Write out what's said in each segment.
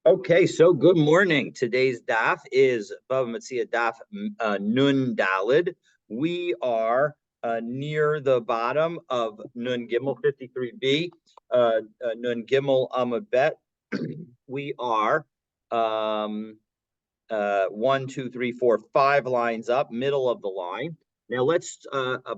Okay, so good morning. Today's daf is Bava Metzia daf Nun Dalid. We are near the bottom of Nun Gimel 53b, Nun Gimel Amud Bet. We are um, 5 lines up, middle of the line. Now let's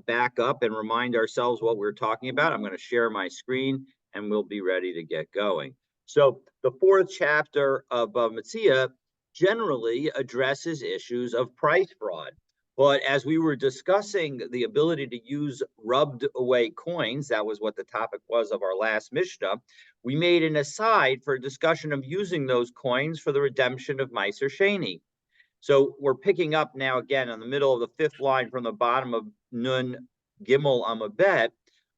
back up and remind ourselves what we're talking about. I'm going to share my screen and we'll be ready to get going. So the fourth chapter of Metzia generally addresses issues of price fraud. But as we were discussing the ability to use rubbed away coins, that was what the topic was of our last Mishnah, we made an aside for a discussion of using those coins for the redemption of Meiser Sheni. So we're picking up now again in the middle of the fifth line from the bottom of Nun Gimel Amabet.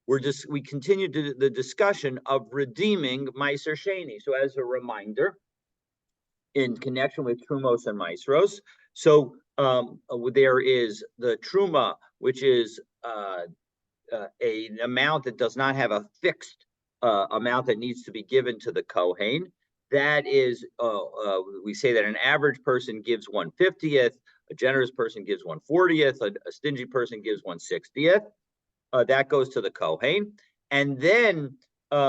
We continue the discussion of redeeming Meiser Sheni. So as a reminder, in connection with Trumos and Maestros, so there is the Truma, which is an amount that does not have a fixed amount that needs to be given to the Kohen. That is, we say that an average person gives 1/50th, a generous person gives 1/40th, a stingy person gives 1/60th. That goes to the Kohen. And then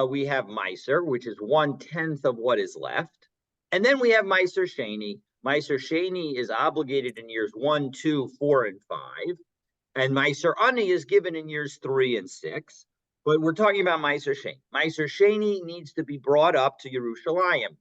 we have Meiser, which is 1/10 of what is left. And then we have Meiser Sheni. Meiser Sheni is obligated in years 1, 2, 4, and 5. And Meiser Ani is given in years 3 and 6. But we're talking about Meiser Sheni. Meiser Sheni needs to be brought up to Yerushalayim.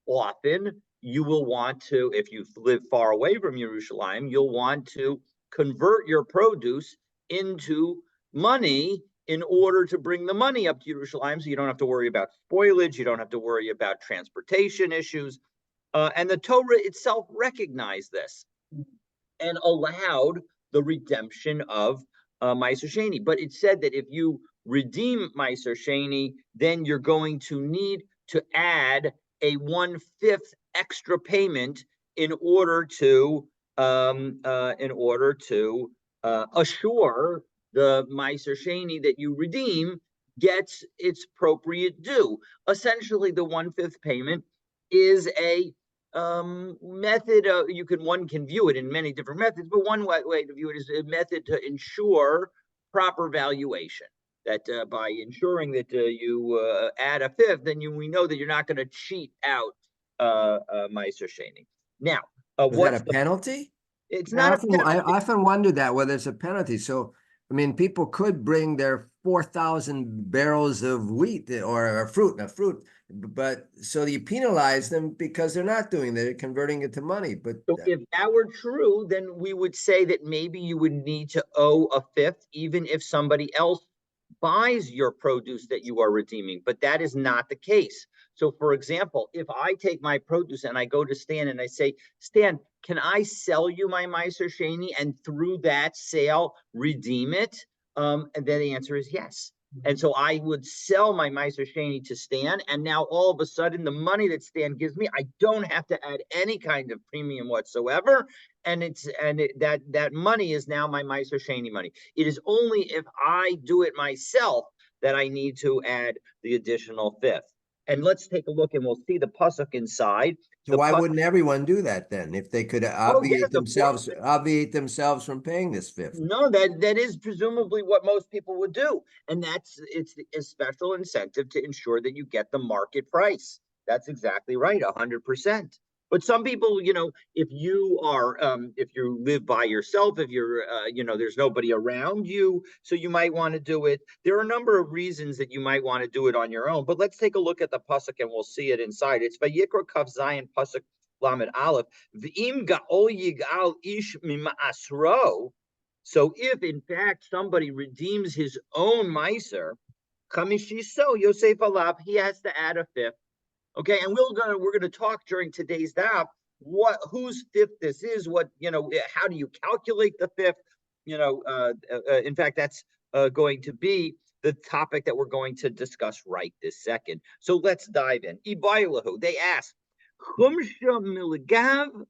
Often you will want to, if you live far away from Yerushalayim, you'll want to convert your produce into money in order to bring the money up to Yerushalayim, so you don't have to worry about spoilage, you don't have to worry about transportation issues. And the Torah itself recognized this and allowed the redemption of Meiser Sheni. But it said that if you redeem Meiser Sheni, then you're going to need to add a 1/5 extra payment in order to assure the Meiser Sheni that you redeem gets its appropriate due. Essentially, the 1/5 payment is a method. One can view it in many different methods, but one way to view it is a method to ensure proper valuation. That by ensuring that you add a fifth, then we know that you're not going to cheat out Meiser Sheni. Now, Is that what's a the penalty? it's I not a often, I penalty. often wonder that whether it's a penalty. So, I mean, people could bring their 4,000 barrels of wheat or fruit, but so you penalize them because they're not doing that, they're converting it to money. But So if that were true, then we would say that maybe you would need to owe a fifth, even if somebody else buys your produce that you are redeeming. But that is not the case. So, for example, if I take my produce and I go to Stan and I say, Stan, can I sell you my Meiser Sheni and through that sale redeem it? And then the answer is yes. And so I would sell my Meiser Sheni to Stan, and now all of a sudden the money that Stan gives me, I don't have to add any kind of premium whatsoever, and that money is now my Meiser Sheni money. It is only if I do it myself that I need to add the additional fifth. And let's take a look, and we'll see the pasuk inside. so The why pasuk, wouldn't everyone do that then if they could oh yes, of course. obviate themselves from paying this fifth? No, that is presumably what most people would do, and it's a special incentive to ensure that you get the market price. That's exactly right, 100%. But some people, if you live by yourself, if there's nobody around you, so you might want to do it. There are a number of reasons that you might want to do it on your own. But let's take a look at the pasuk, and we'll see it inside. It's Vayikra Kaf Zayin pasuk Lamed Aleph. V'im ga'ol yigal ish mima'asro. So if in fact somebody redeems his own Meiser, Kamishiso Yosef Alab, he has to add a fifth. Okay, and we're gonna talk during today's daf whose fifth this is, how do you calculate the fifth? In fact, that's going to be the topic that we're going to discuss right this second. So let's dive in. Ibaylahu, they ask, Chumsha milagav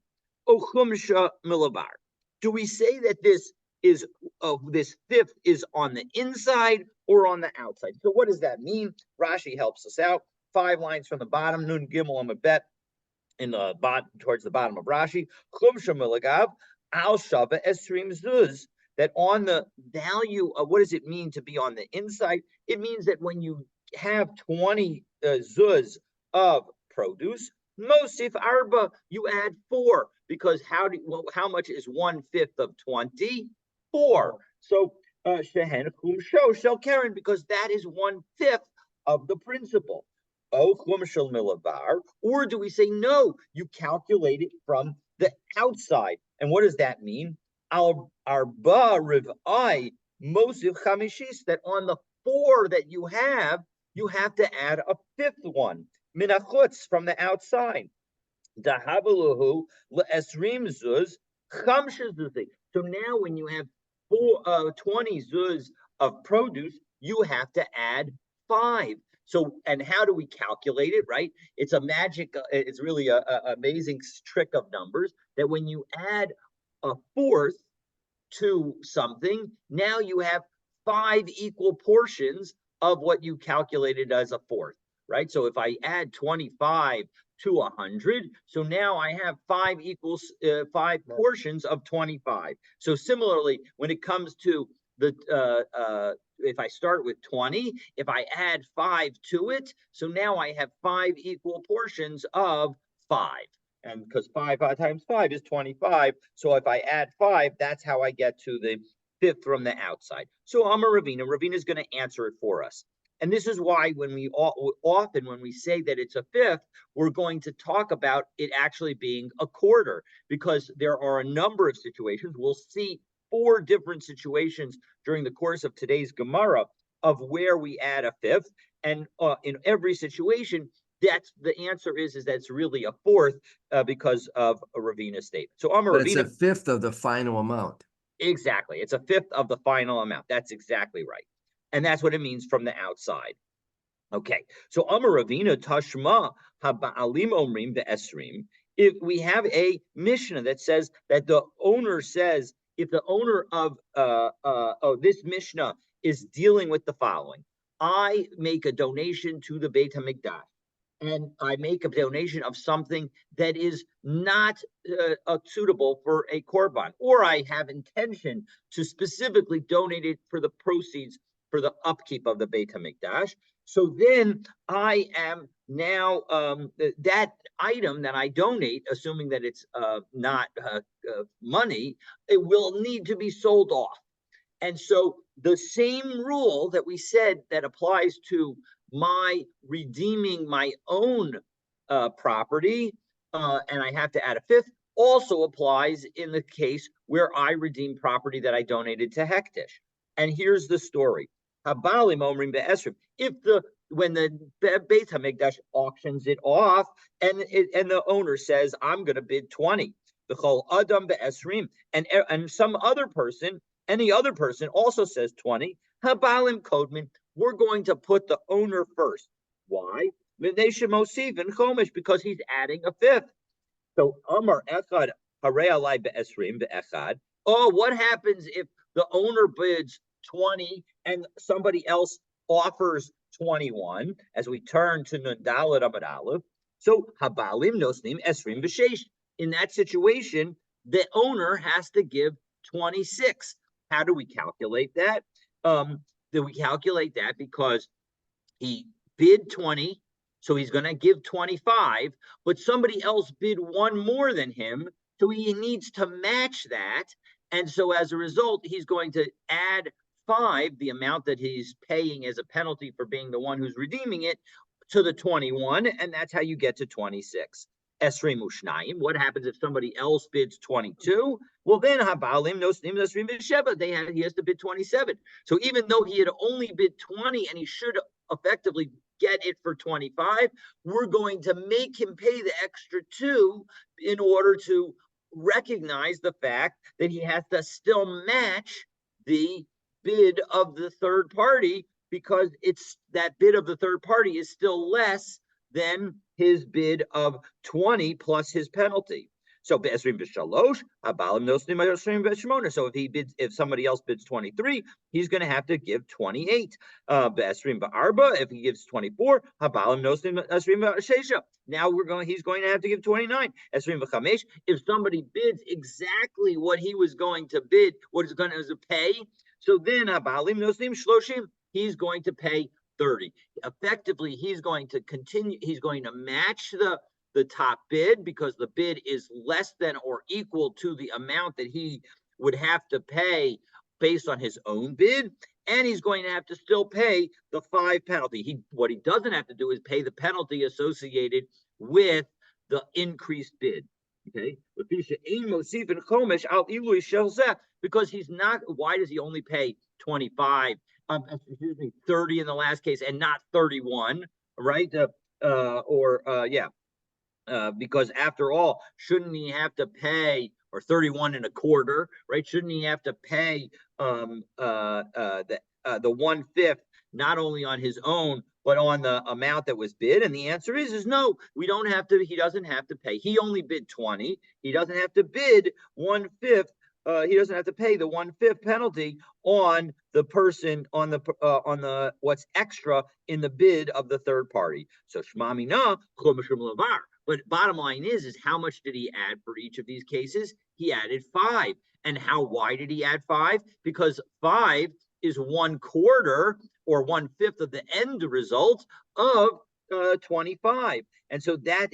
or Chumsha milabar? Do we say that this fifth is on the inside or on the outside? So what does that mean? Rashi helps us out. 5 lines from the bottom, Nun Gimel Amud Bet. in the bottom, towards the bottom of Rashi, Chum Shamilagav, Al Shava Esrim Zuz, that on the value of what does it mean to be on the inside? It means that when you have 20 zuz of produce, Mosif Arba, you add 4, because how much is 1/5 of 20? 4. So Shehen Chum Sho Shel Karen, because that is 1/5 of the principal. Or do we say no? You calculate it from the outside. And what does that mean? Arba riv'ai mosif chamishis, that on the 4 that you have to add a 5th one. Minachutz, from the outside. Dahabaluhu le'esrim zuz chamshes zuzi. So now when you have 20 zuz of produce, you have to add 5. So, and how do we calculate it, right? It's a magic, it's really a amazing trick of numbers, that when you add a 4th to something, now you have 5 equal portions of what you calculated as a 4th, right? So if I add 25 to 100, so now I have 5 equals 5 portions of 25. So similarly, when it comes to the if I start with 20, if I add 5 to it, so now I have 5 equal portions of 5. And because 5 times 5 is 25, so if I add 5, that's how I get to the 5th from the outside. So Amar Ravina, Ravina is going to answer it for us. And this is why when we often, when we say that it's a 5th, we're going to talk about it actually being a quarter, because there are a number of situations. We'll see 4 different situations during the course of today's Gemara of where we add a 5th. And in every situation, that's the answer is that it's really a 4th because of a Ravina statement. So Amar But Ravina, it's a 5th of the final amount. Exactly. It's a 5th of the final amount. That's exactly right. And that's what it means from the outside. Okay. So Amar Ravina Tashma Haba'alim Omrim Be'esrim. If we have a Mishnah that says that the owner says, if the owner of this Mishnah is dealing with the following: I make a donation to the Beit HaMikdash, and I make a donation of something that is not suitable for a korban, or I have intention to specifically donate it for the proceeds for the upkeep of the Beit HaMikdash. So then I am now that item that I donate, assuming that it's not money, it will need to be sold off. And so the same rule that we said that applies to my redeeming my own property, and I have to add a 5th, also applies in the case where I redeem property that I donated to Hektish. And here's the story. If when the Beit HaMikdash auctions it off, and the owner says, I'm going to bid 20, and some other person, any other person also says 20, Habalim Kodman, we're going to put the owner first. Why? Because he's adding a 5th. So Amar Echad Harei Alai Be'esrim Be'echad. Oh, what happens if the owner bids 20 and somebody else offers 21? As we turn to Nundalet Amad Aleph, so Habalim Nosnim Esrim B'Sheish. In that situation, the owner has to give 26. How do we calculate that? Do we calculate that because he bid 20, so he's going to give 25, but somebody else bid one more than him, so he needs to match that. And so as a result, he's going to add 5, the amount that he's paying as a penalty for being the one who's redeeming it, to the 21, and that's how you get to 26. Esrim Ushnayim. What happens if somebody else bids 22? Well, then Habalim Nosnim Esrim B'Sheva. He has to bid 27. So even though he had only bid 20 and he should effectively get it for 25, we're going to make him pay the extra 2 in order to recognize the fact that he has to still match the bid of the third party, because it's that bid of the third party is still less than his bid of 20 plus his penalty. So be'esrim b'shalosh, habalim nosnim esrim b'shmona. So if somebody else bids 23, he's going to have to give 28. Be'esrim b'arba, if he gives 24, habalim nosnim esrim b'shesha. Now he's going to have to give 29. Esrim b'chamesh, if somebody bids exactly what he was going to bid, what is going to pay, so then habalim nosnim shloshim, he's going to pay 30. Effectively, he's going to match the top bid because the bid is less than or equal to the amount that he would have to pay based on his own bid, and he's going to have to still pay the 5 penalty. What he doesn't have to do is pay the penalty associated with the increased bid. Okay, because he's not. Why does he only pay 25? 30 in the last case and not 31, right? Because after all, shouldn't he have to pay, or 31 and a quarter, right? Shouldn't he have to pay the 1/5 not only on his own but on the amount that was bid? And the answer is no. We don't have to. He doesn't have to pay. He only bid 20. He doesn't have to bid 1/5. He doesn't have to pay the 1/5 penalty on the person on the what's extra in the bid of the third party. So shmami na kol mishum lavar. But bottom line is how much did he add for each of these cases? He added 5. And why did he add 5? Because 5 is 1/4 or 1/5 of the end result of 25. And so that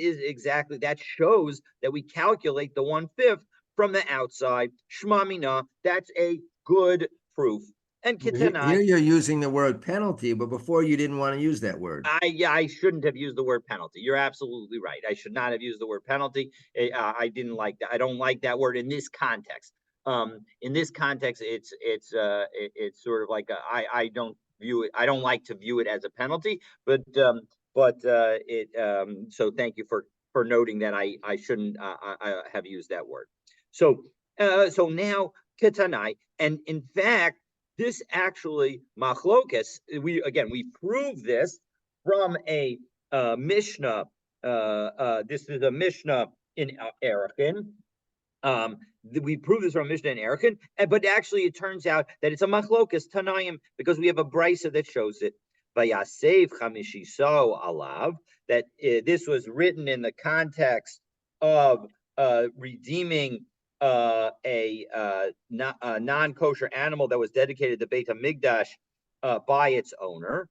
shows that we calculate the 1/5 from the outside. Shma mina, that's a good proof. And Kitanai, here you're using the word penalty, but before you didn't want to use that word. I shouldn't have used the word penalty. You're absolutely right. I should not have used the word penalty. I didn't like that. I don't like that word in this context. In this context, it's sort of like I don't view it. I don't like to view it as a penalty. So thank you for noting that I shouldn't I have used that word. So now Ketanai, and in fact, this actually machlokas. We prove this from a Mishnah. This is a Mishnah in Erechim. We prove this from a Mishnah in Erechim, but actually it turns out that it's a machlokas Tanaim because we have a brisa that shows it. Vayasev chamishiso alav, that this was written in the context of redeeming a non-kosher animal that was dedicated to Beit HaMikdash by its owner.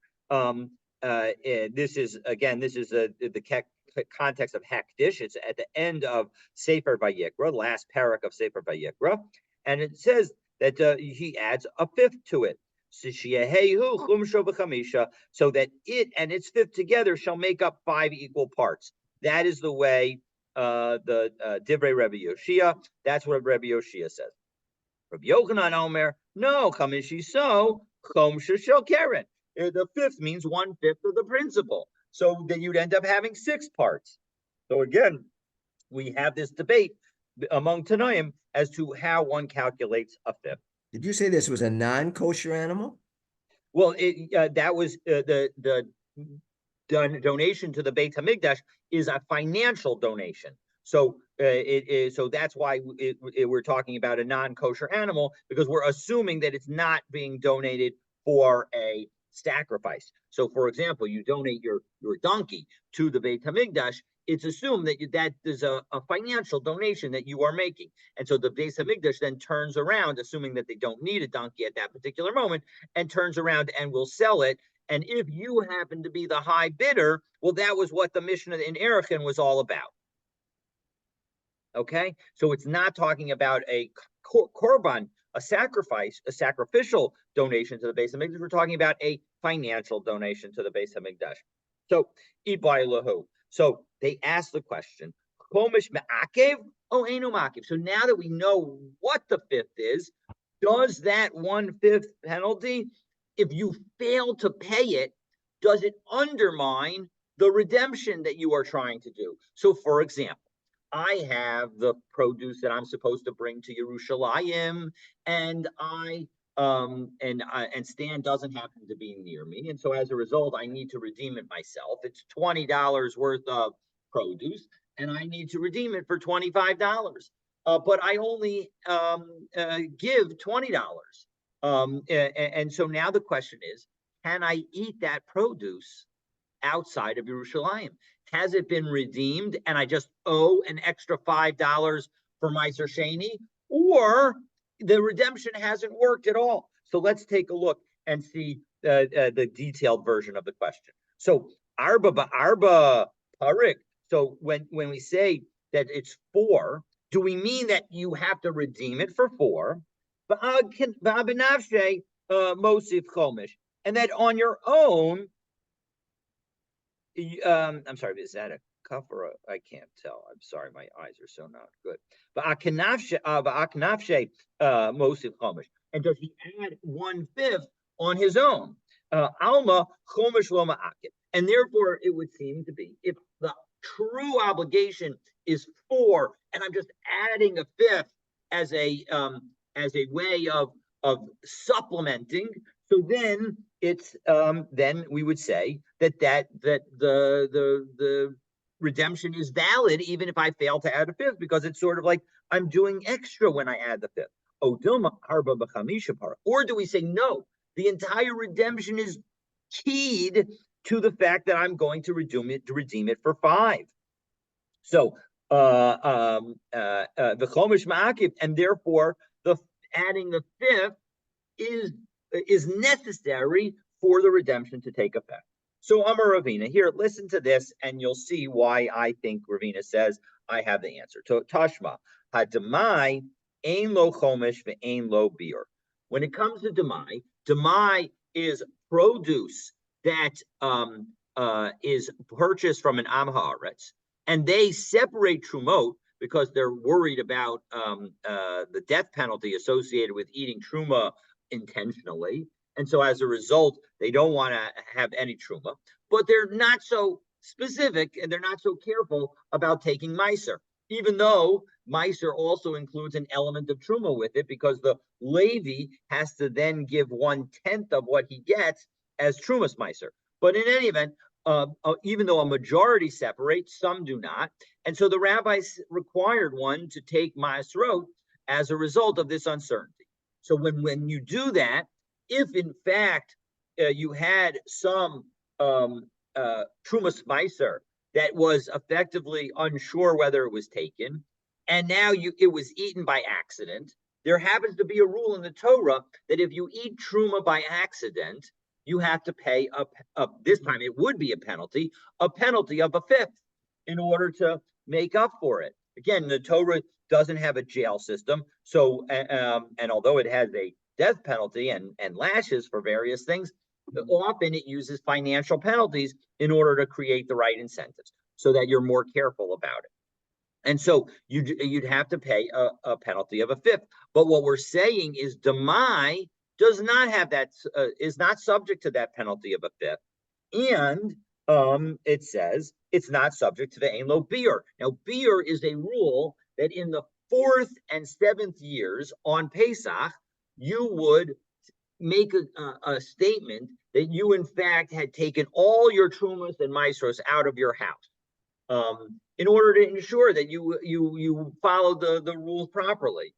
This is the context of Hektish. It's at the end of Sefer Vayikra, the last parak of Sefer Vayikra, and it says that he adds a 5th to it. So that it and its 5th together shall make up 5 equal parts. That is the way the Divrei Rabbi Yoshia. That's what Rabbi Yoshia says. Rabbi Yochanan Omer, no, Chamishi so Chom Shel Keren. The 5th means 1/5 of the principal. So then you'd end up having 6 parts. So again, we have this debate among Tanaim as to how one calculates a 5th. Did you say this was a non-kosher animal? Well, that was the donation to the Beit HaMikdash is a financial donation. So so that's why we're talking about a non-kosher animal, because we're assuming that it's not being donated for a sacrifice. So, for example, you donate your donkey to the Beit HaMikdash, it's assumed that that is a financial donation that you are making. And so the Beit HaMikdash then turns around, assuming that they don't need a donkey at that particular moment, and turns around and will sell it. And if you happen to be the high bidder, well, that was what the Mishnah in Erechim was all about. Okay, so it's not talking about a korban, a sacrifice, a sacrificial donation to the Beit HaMikdash. We're talking about a financial donation to the Beit HaMikdash. So, so they asked the question, Komish me'akev o einu ma'akev. So now that we know what the 5th is, does that 1/5 penalty, if you fail to pay it, does it undermine the redemption that you are trying to do? So, for example, I have the produce that I'm supposed to bring to Yerushalayim, and Stan doesn't happen to be near me, and so as a result, I need to redeem it myself. It's $20 worth of produce, and I need to redeem it for $25. But I only give $20. And so now the question is, can I eat that produce outside of Yerushalayim? Has it been redeemed and I just owe an extra $5 for Meiser Sheni, or the redemption hasn't worked at all? So let's take a look and see the detailed version of the question. So arba parik. So when we say that it's 4, do we mean that you have to redeem it for 4? Mosif chomish, and that on your own, I'm sorry, is that a cuff or I can't tell. I'm sorry, my eyes are so not good. But mosif chomish, and does he add 1/5 on his own? Alma chomish lo ma'akid, and therefore it would seem to be, if the true obligation is 4, and I'm just adding a 5th as a way of supplementing. So then it's then we would say that the redemption is valid even if I fail to add a 5th, because it's sort of like I'm doing extra when I add the 5th. Or do we say no? The entire redemption is keyed to the fact that I'm going to redeem it for 5. So the chomish ma'akif, and therefore the adding the 5th is necessary for the redemption to take effect. So Amar Ravina, here, listen to this, and you'll see why I think Ravina says I have the answer. So Tashma, hadamai ein lo chomish ve'ein lo biur. When it comes to demai is produce that is purchased from an am haaretz, and they separate trumot because they're worried about the death penalty associated with eating truma intentionally. And so as a result, they don't want to have any truma, but they're not so specific and they're not so careful about taking meiser, even though meiser also includes an element of truma with it, because the Levi has to then give 1/10 of what he gets as trumas meiser. But in any event, even though a majority separate, some do not. And so the rabbis required one to take ma'asrot as a result of this uncertainty. So when you do that, if in fact you had some trumas meiser that was effectively unsure whether it was taken, and now it was eaten by accident, there happens to be a rule in the Torah that if you eat truma by accident, you have to pay this time it would be a penalty of a 5th in order to make up for it. Again, the Torah doesn't have a jail system, so and although it has a death penalty and lashes for various things, often it uses financial penalties in order to create the right incentives so that you're more careful about it. And so you'd have to pay a penalty of a 5th. But what we're saying is demai does not have that, is not subject to that penalty of a 5th. And it says it's not subject to the ein lo biur. Now, biur is a rule that in the 4th and 7th years on Pesach, you would make a statement that you, in fact, had taken all your trumas and maestros out of your house, in order to ensure that you follow the rules properly.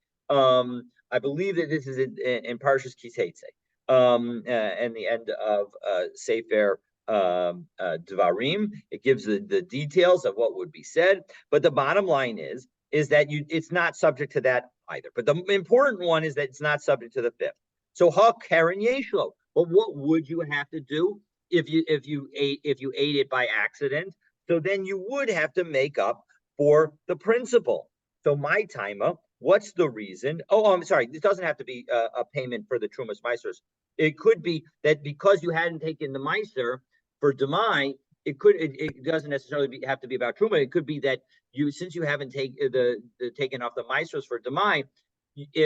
I believe that this is in Parshas Kiseitze, and the end of Sefer Devarim. It gives the details of what would be said, but the bottom line is that it's not subject to that either. But the important one is that it's not subject to the 5th. So ha karen yeshlo. But what would you have to do if you ate it by accident? So then you would have to make up for the principal. So my timer, what's the reason? Oh, I'm sorry. This doesn't have to be a payment for the trumas meisers. It could be that because you hadn't taken the meiser for demai, it doesn't necessarily have to be about truma. It could be that since you haven't taken off the meisers for demai,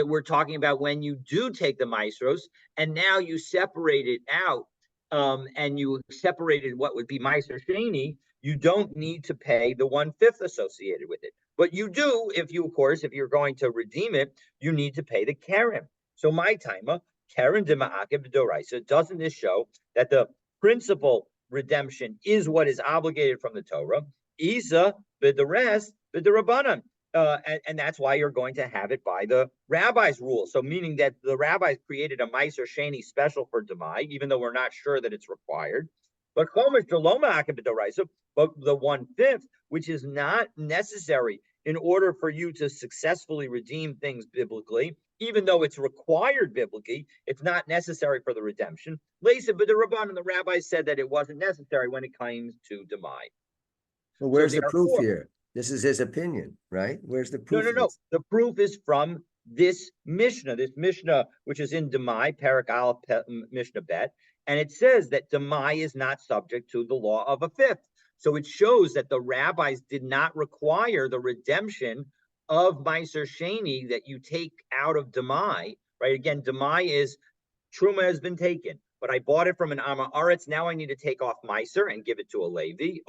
we're talking about when you do take the maestros and now you separate it out, and you separated what would be Meiser Sheni, you don't need to pay the 1/5 associated with it. But you do, if you're going to redeem it, you need to pay the keren. So my timer, keren de ma'akev d'oraisa, doesn't this show that the principal redemption is what is obligated from the Torah, Isa, but the rest, but the Rabbanan. And that's why you're going to have it by the rabbi's rule. So meaning that the rabbis created a Meiser Sheni special for Demai, even though we're not sure that it's required. But Chomesh Shaloma Akabitoraisa, but the 1/5, which is not necessary in order for you to successfully redeem things biblically, even though it's required biblically, it's not necessary for the redemption. Lisa, but the Rabban and the rabbis said that it wasn't necessary when it comes to Demai. Well, So where's the proof therefore, here? This is his opinion, right? Where's the no, proof no, of no. this? The proof is from this Mishnah, which is in Demai, Parak Aleph Mishnah Bet, and it says that Demai is not subject to the law of a fifth. So it shows that the rabbis did not require the redemption of Meiser Sheni that you take out of Demai, right? Again, Demai is Truma has been taken, but I bought it from an Amma Aretz. Now I need to take off Meiser and give it to a Levi,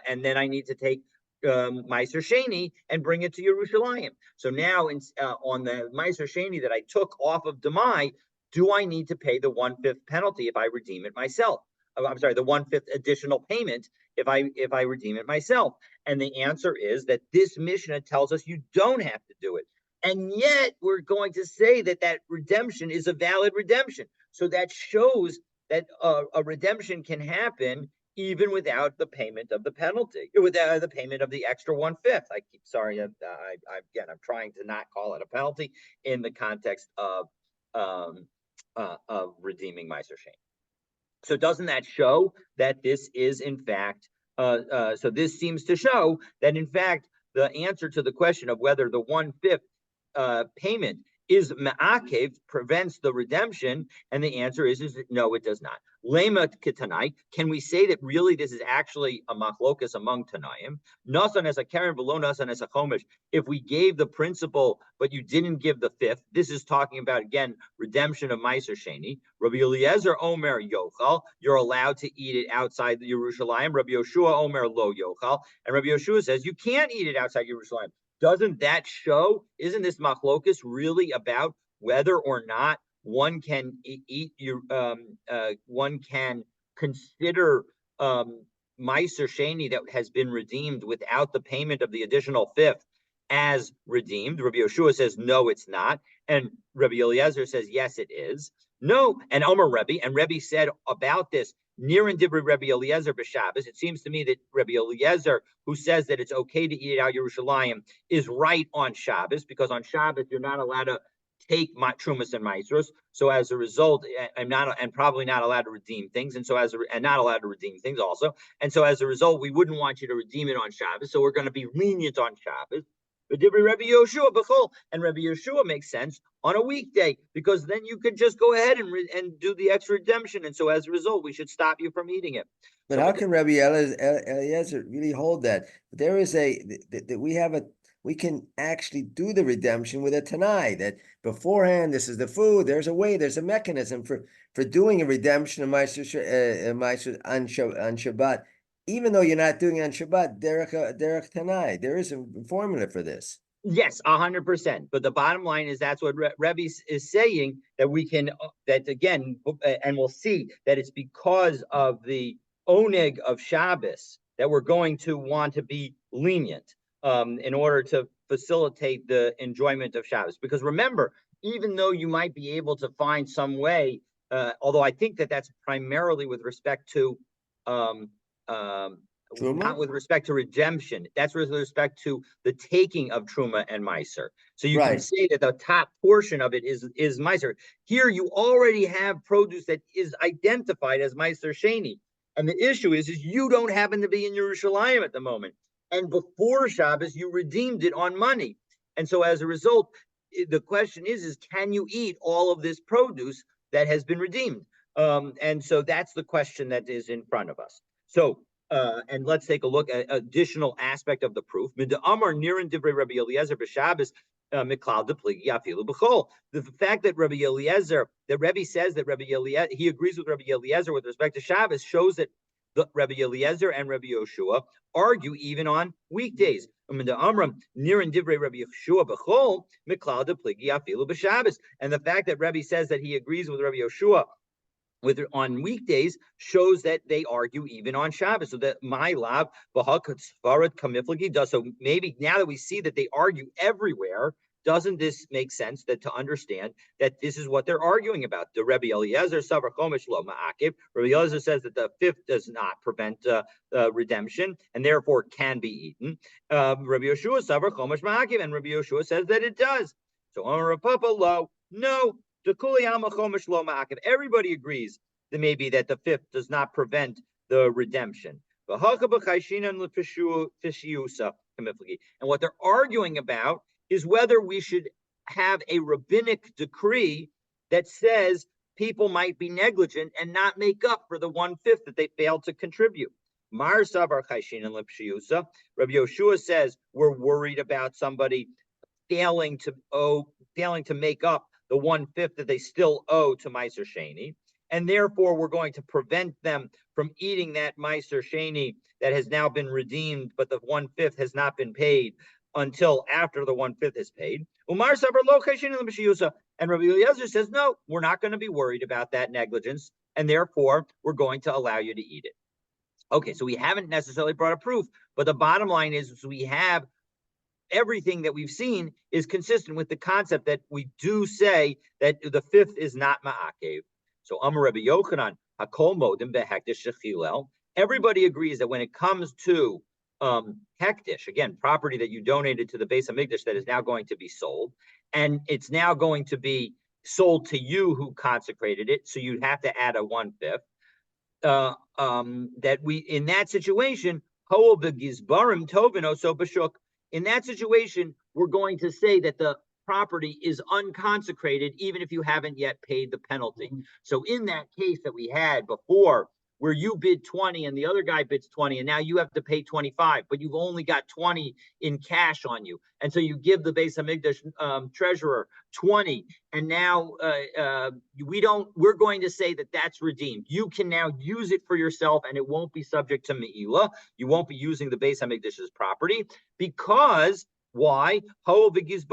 and then I need to take Meiser Sheni and bring it to Yerushalayim. So now on the Meiser Sheni that I took off of Demai, do I need to pay the 1/5 penalty if I redeem it myself? I'm sorry, the 1/5 additional payment if I redeem it myself. And the answer is that this Mishnah tells us you don't have to do it. And yet we're going to say that that redemption is a valid redemption. So that shows that a redemption can happen even without the payment of the penalty, without the payment of the extra 1/5. Again, I'm trying to not call it a penalty in the context of redeeming Meiser Shane. So doesn't that show that this is in fact? So this seems to show that in fact the answer to the question of whether the 1/5 payment is ma'akev, prevents the redemption, and the answer is no, it does not. Lema ketanai, can we say that really this is actually a machlokas among Tanaim? Nasan as a karen below nasan as a chomesh. If we gave the principle, but you didn't give the fifth, this is talking about again redemption of Meiser Sheni. Rabbi Eliezer Omer Yochal, you're allowed to eat it outside the Yerushalayim. Rabbi Yoshua Omer Lo Yochal, and Rabbi Yoshua says you can't eat it outside Yerushalayim. Doesn't that show? Isn't this machlokus really about whether or not one can eat one can consider Meiser Sheni that has been redeemed without the payment of the additional fifth as redeemed? Rabbi Yoshua says no, it's not, and Rabbi Eliezer says yes, it is. No, and Omer Rebbe, and Rebbe said about this. Near and Dibri Rabbi Eliezer b'Shabbos. It seems to me that Rabbi Eliezer, who says that it's okay to eat it out Yerushalayim, is right on Shabbos, because on Shabbos you're not allowed to take trumas and maasros. So as a result, I'm not, and probably not allowed to redeem things, and not allowed to redeem things also. And so as a result, we wouldn't want you to redeem it on Shabbos. So we're going to be lenient on Shabbos. But Rabbi Yoshua b'chol, and Rabbi Yoshua makes sense on a weekday, because then you could just go ahead and do the extra redemption, and so as a result, we should stop you from eating it. But so, how can Rabbi Eliezer really hold that? There is we can actually do the redemption with a Tanai, that beforehand, this is the food, there's a mechanism for doing a redemption of Meiser on Shabbat. Even though you're not doing it on Shabbat, derech Tanai, there is a formula for this. Yes, 100%. But the bottom line is that's what Rebbe is saying, that we can, that again, and we'll see that it's because of the oneg of Shabbos that we're going to want to be lenient in order to facilitate the enjoyment of Shabbos. Because remember, even though you might be able to find some way, although I think that that's primarily with respect to Truma? not with respect to redemption. That's with respect to the taking of Truma and Meiser. So you can say that the top portion of it is Meiser. Here you already have produce that is identified as Meiser Sheni. And the issue is you don't happen to be in Yerushalayim at the moment. And before Shabbos, you redeemed it on money. And so as a result, the question is can you eat all of this produce that has been redeemed? And so that's the question that is in front of us. So, and let's take a look at additional aspect of the proof. The fact that Rabbi Eliezer, that Rebbe says that Rabbi Eliezer, he agrees with Rabbi Eliezer with respect to Shabbos, shows that the Rabbi Eliezer and Rabbi Yoshua argue even on weekdays. And the fact that Rebbe says that he agrees with Rabbi Yoshua on weekdays shows that they argue even on Shabbos. So that my lab does. So maybe now that we see that they argue everywhere, doesn't this make sense that to understand that this is what they're arguing about? The Rebbe Eliezer Savar Chomesh Lo Ma'akiv. Rebbe Eliezer says that the fifth does not prevent redemption and therefore can be eaten. Rebbe Yeshua Savar Chomesh Ma'akiv, and Rebbe Yeshua says that it does. So Amar Papa Lo, no. Everybody agrees that maybe that the fifth does not prevent the redemption. And what they're arguing about is whether we should have a rabbinic decree that says people might be negligent and not make up for the 1/5 that they failed to contribute. Rabbi Yoshua says we're worried about somebody failing to make up the 1/5 that they still owe to Meiser Sheni, and therefore we're going to prevent them from eating that Meiser Sheni that has now been redeemed, but the 1/5 has not been paid until after the 1/5 is paid. Umar Sabar Lo Cheshin L'Mishiyusa, and Rabbi Eliezer says, no, we're not going to be worried about that negligence, and therefore we're going to allow you to eat it. Okay, so we haven't necessarily brought a proof, but the bottom line is we have everything that we've seen is consistent with the concept that we do say that the fifth is not ma'akev. So Amar Rabbi Yochanan, Hakol Modim Behektish Shechilel. Everybody agrees that when it comes to hektish, again, property that you donated to the Beis Hamikdash that is now going to be sold, and it's now going to be sold to you who consecrated it, so you'd have to add a 1/5. That we in that situation, in that situation, we're going to say that the property is unconsecrated, even if you haven't yet paid the penalty. So in that case that we had before, where you bid 20 and the other guy bids 20, and now you have to pay 25, but you've only got 20 in cash on you. And so you give the Beis Hamikdash treasurer 20, and now we're going to say that that's redeemed. You can now use it for yourself, and it won't be subject to Me'ilah. You won't be using the Beis Hamikdash's property, because why? Because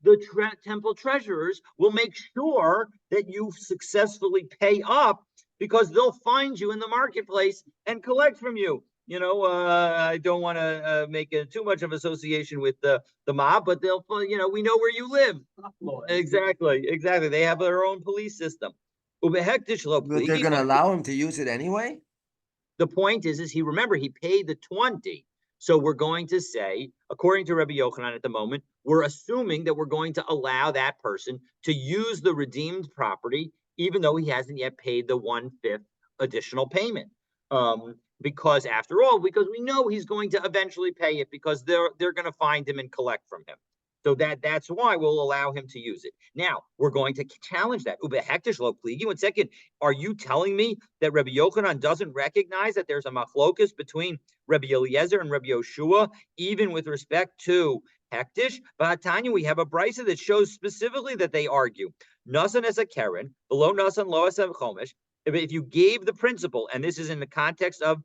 the temple treasurers will make sure that you successfully pay up, because they'll find you in the marketplace and collect from you. I don't want to make too much of association with the mob, but they'll, we know where you live. Exactly. They have their own police system. But they're going to allow him to use it anyway? The point is he paid the 20. So we're going to say, according to Rabbi Yochanan at the moment, we're assuming that we're going to allow that person to use the redeemed property, even though he hasn't yet paid the 1/5 additional payment. Because after all, because we know he's going to eventually pay it, because they're going to find him and collect from him. So that's why we'll allow him to use it. Now, we're going to challenge that. One second, are you telling me that Rabbi Yochanan doesn't recognize that there's a machlokus between Rabbi Eliezer and Rabbi Yoshua, even with respect to hektish? Ba'atanya, we have a brisa that shows specifically that they argue. Nasan as a keren, below nasan lo as a chomesh. If you gave the principal, and this is in the context of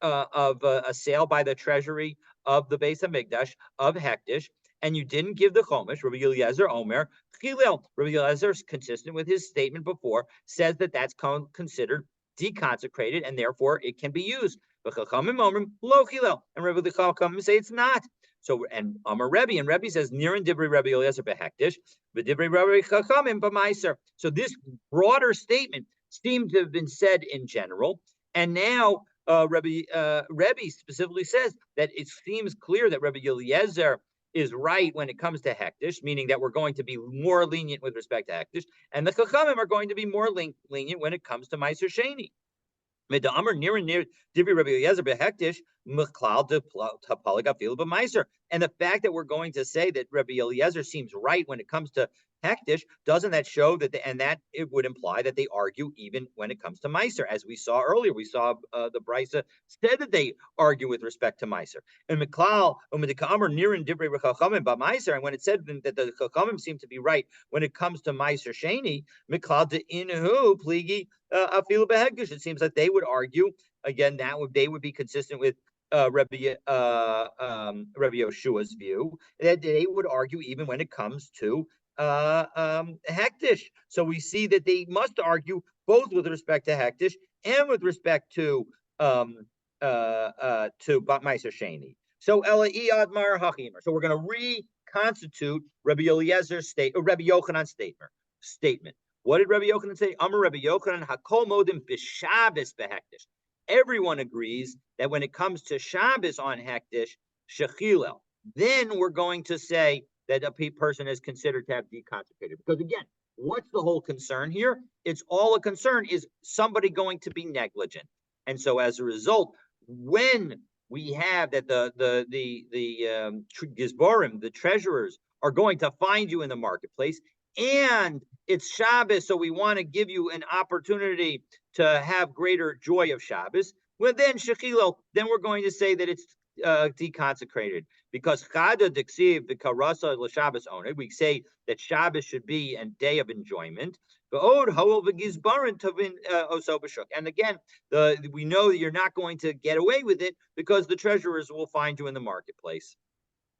a sale by the treasury of the Beis Hamikdash of hektish, and you didn't give the chomesh, Rabbi Eliezer Omer Chilel. Rabbi Eliezer, consistent with his statement before, says that that's considered deconsecrated, and therefore it can be used. But Chachamim Omer Lo Chilel, and Rabbi Chachamim say it's not. So, and Amar Rebbe, and Rebbe says Nirin Dibri Rabbi Eliezer behektish, but Dibri Rabbi Chachamim b'maiser. So this broader statement seemed to have been said in general, and now Rebbe specifically says that it seems clear that Rabbi Eliezer is right when it comes to hektish, meaning that we're going to be more lenient with respect to hektish, and the Chachamim are going to be more lenient when it comes to Meiser Sheni. And the fact that we're going to say that Rabbi Eliezer seems right when it comes to hektish, doesn't that show that that it would imply that they argue even when it comes to Meiser? As we saw earlier, we saw the brisa said that they argue with respect to Meiser. And when it said that the Chachamim seem to be right when it comes to Meiser Sheni, it seems like they would argue again that they would be consistent with Rabbi Yoshua's view, that they would argue even when it comes to hektish. So we see that they must argue both with respect to hektish and with respect to Bat Meiser Sheni. So Ela Iyad Mar Hachimer. So we're going to reconstitute Rabbi Eliezer's Rabbi Yochanan's statement. What did Rabbi Yochanan say? Amar Rabbi Yochanan Hakol Modim B'Shabbos Behektish. Everyone agrees that when it comes to Shabbos on hektish, shechilel, then we're going to say that a person is considered to have deconsecrated. Because again, what's the whole concern here? It's all a concern is somebody going to be negligent. And so as a result, when we have that the Gizborim, the treasurers, are going to find you in the marketplace, and it's Shabbos, so we want to give you an opportunity to have greater joy of Shabbos, well, then Shechilo, then we're going to say that it's deconsecrated, because Chada Diksiv V'Karasa L'Shabbos Oned, we say that Shabbos should be a day of enjoyment. And again, we know that you're not going to get away with it because the treasurers will find you in the marketplace.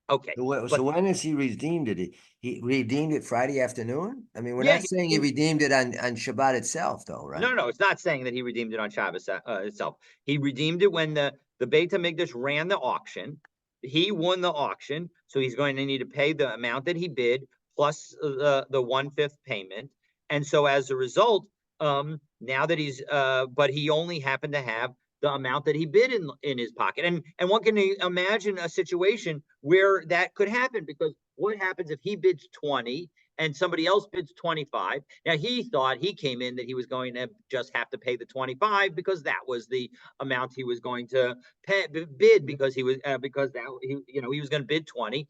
Okay. So when is he redeemed it? He redeemed it Friday afternoon? I mean, we're Yeah, not saying he redeemed it on Shabbat itself, though, right? No, it's not saying that he redeemed it on Shabbos itself. He redeemed it when the Beit HaMikdash ran the auction. He won the auction, so he's going to need to pay the amount that he bid plus the 1/5 payment. And so as a result, now that he's but he only happened to have the amount that he bid in his pocket. And one can imagine a situation where that could happen, because what happens if he bids 20 and somebody else bids 25? Now he thought, he came in that he was going to just have to pay the 25 because that was the amount he was going to bid, because he was because that he was going to bid 20,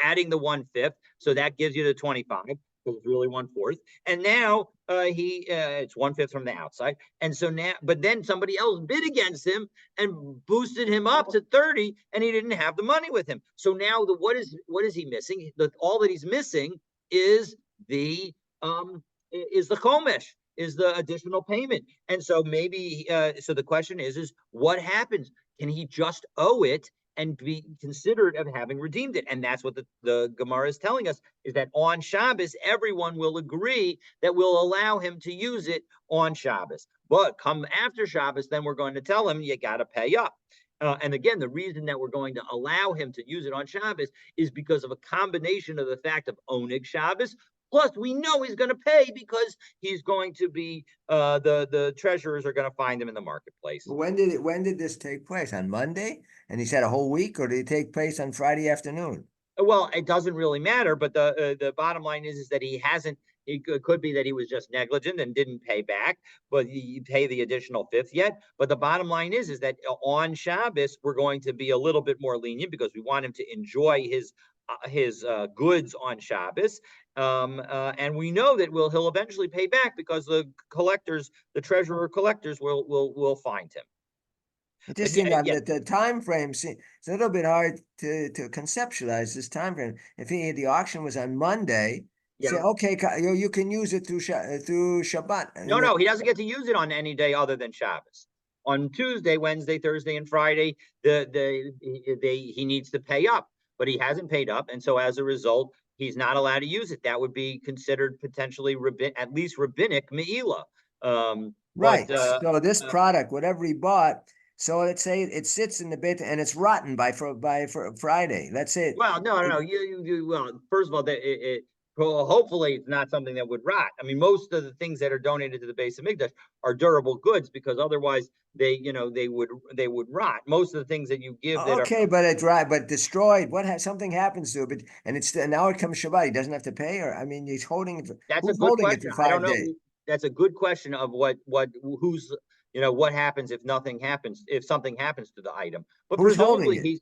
adding the 1/5, so that gives you the 25. Because it's really 1/4, and now it's 1/5 from the outside, and so now, but then somebody else bid against him and boosted him up to 30, and he didn't have the money with him. So now what is he missing? All that he's missing is the chomesh, is the additional payment. And so maybe so the question is what happens? Can he just owe it and be considered of having redeemed it? And that's what the Gemara is telling us, is that on Shabbos, everyone will agree that we'll allow him to use it on Shabbos. But come after Shabbos, then we're going to tell him, you got to pay up. And again, the reason that we're going to allow him to use it on Shabbos is because of a combination of the fact of Oneg Shabbos, plus we know he's going to pay because he's going to be, the treasurers are going to find him in the marketplace. When did this take place? On Monday? And he said a whole week, or did it take place on Friday afternoon? Well, it doesn't really matter, but the bottom line is that he hasn't. It could be that he was just negligent and didn't pay back, but he pay the additional 1/5 yet. But the bottom line is that on Shabbos we're going to be a little bit more lenient because we want him to enjoy his goods on Shabbos, and we know that he'll eventually pay back because the treasurer collectors will find him. It just seems that the time frame, it's a little bit hard to conceptualize this time frame. If the auction was on Monday, say, okay, you can use it through Shabbat. No, he doesn't get to use it on any day other than Shabbos. On Tuesday, Wednesday, Thursday, and Friday, he needs to pay up, but he hasn't paid up, and so as a result, he's not allowed to use it. That would be considered potentially at least rabbinic me'ila. Right. So this product, whatever he bought. So let's say it sits in the beit and it's rotten by Friday. Let's say. Well, no. Well, first of all, hopefully it's not something that would rot. I mean, most of the things that are donated to the Beis HaMikdash are durable goods, because otherwise they would rot. Most of the things that you give but it's right, but destroyed. Something happens to it, and now it comes Shabbat. He doesn't have to pay, or I mean, he's holding it. That's a good question. I don't know. That's a good question of who's. What happens if something happens to the item? But who's holding it?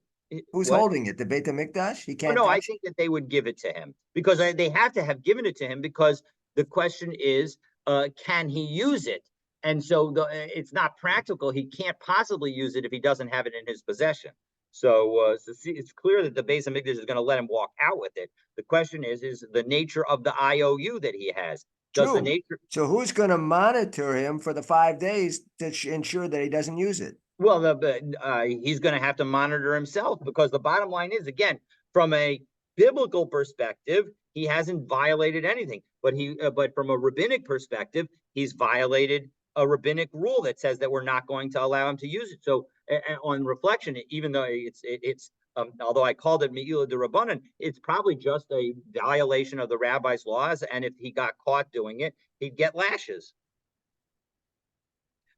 Who's holding it? The Beit HaMikdash? He can't. No, I think that they would give it to him, because they have to have given it to him, because the question is, can he use it? And so it's not practical. He can't possibly use it if he doesn't have it in his possession. So it's clear that the Beis HaMikdash is going to let him walk out with it. The question is the nature of the IOU that he has. True. So who's going to monitor him for the 5 days to ensure that he doesn't use it? Well, he's going to have to monitor himself, because the bottom line is, again, from a biblical perspective, he hasn't violated anything. But from a rabbinic perspective, he's violated a rabbinic rule that says that we're not going to allow him to use it. So on reflection, even though it's although I called it Me'ila de Rabbanan, it's probably just a violation of the rabbi's laws. And if he got caught doing it, he'd get lashes.